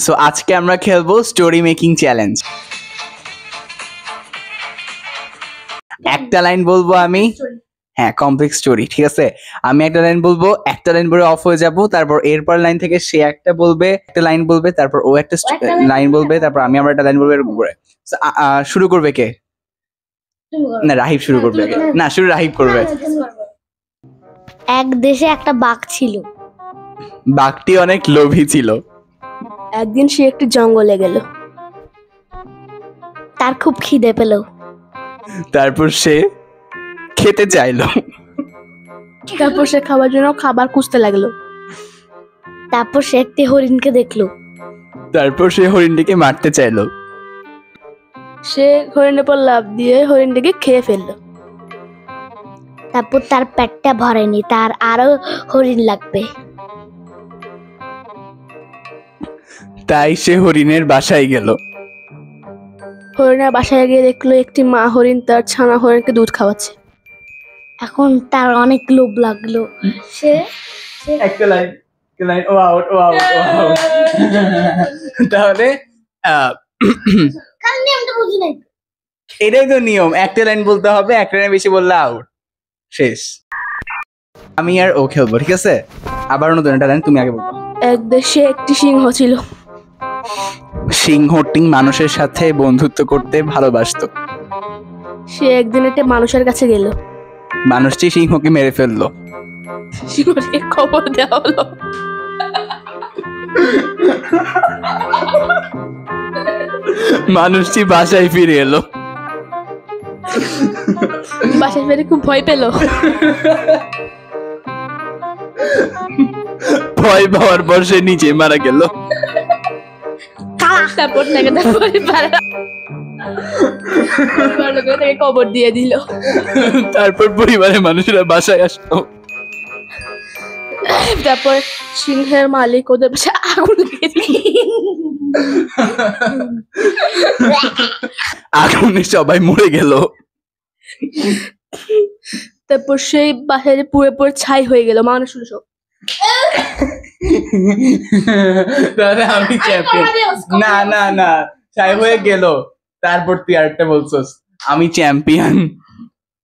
So আজকে আমরা খেলবো স্টোরি মেকিং চ্যালেঞ্জ। একটা লাইন বলবো আমি, হ্যাঁ কমপ্লেক্স স্টোরি, ঠিক আছে। আমি একটা লাইন বলবো, একটা লাইন পরে অফ হয়ে যাব, তারপর এরপর লাইন থেকে সে একটা বলবে, একটা লাইন বলবে, তারপর ও একটা লাইন বলবে, তারপর আমি আমার একটা লাইন বলবো, এরকম করে। শুরু করবে কে? না রাহিব শুরু করবে। না শুরু রাহিব করবে। এক দেশে একটা বাঘ ছিল। বাঘটি অনেক লোভী ছিল। একদিন সে একটি জঙ্গলে গেল। তার খুব খিদে পেল। তারপর সে খেতে চাইলো। তারপর সে খাবার জন্য খাবার খুঁজতে লাগলো। তারপর সে একটি হরিণকে দেখলো। তারপর সে হরিণটিকে মারতে চাইলো। সে হরিণের পর লাফ দিয়ে হরিণটিকে খেয়ে ফেললো। তারপর তার পেটটা ভরেনি, তার আরো হরিণ লাগবে। তাই সে হরিণের বাসায় গেল। হরিণের বাসায় গিয়ে দেখলো একটি মা হরিণ তার ছানা হরিণকে দুধ খাওয়াচ্ছে। এখন তার অনেক লোভ লাগলো। সে একটা লাইন ও আউট। তাহলে এটাই তো নিয়ম, একটা লাইন বলতে হবে, একটা লাইন বেশি বললে আউট, শেষ। আমি আর ও খেলবো, ঠিক আছে। আবার নতুন একটা লাইন, তুমি আগে বলবো। এক দেশে একটি সিংহ ছিল। সিংহটি মানুষের সাথে বন্ধুত্ব করতে ভালোবাসতো। সে একদিন একটা মানুষের কাছে গেল। মানুষটি সিংহকে মেরে ফেললো। সিংহটিকে খবর দেওয়া হলো। মানুষটি বাসায় ফিরে এলো। বাসায় ফিরে খুব ভয় পেল। ভয় পাওয়ার পর সে নিচে মারা গেল। তারপর তাকে তাকে কবর দিয়ে দিল। তারপর পরিবারের মানুষেরা বাসায় আসলো। তারপর সিংহের মালিক ওদের বাসায় আগুন লাগিয়ে দিল। আগুনে সবাই মরে গেল। তারপর সেই বাসায় পুরো ছাই হয়ে গেল মানুষ সব। তাহলে আমি চ্যাম্পিয়ন। না ছাই হয়ে গেল, তারপর তুই আরেকটা বলছস, আমি চ্যাম্পিয়ন।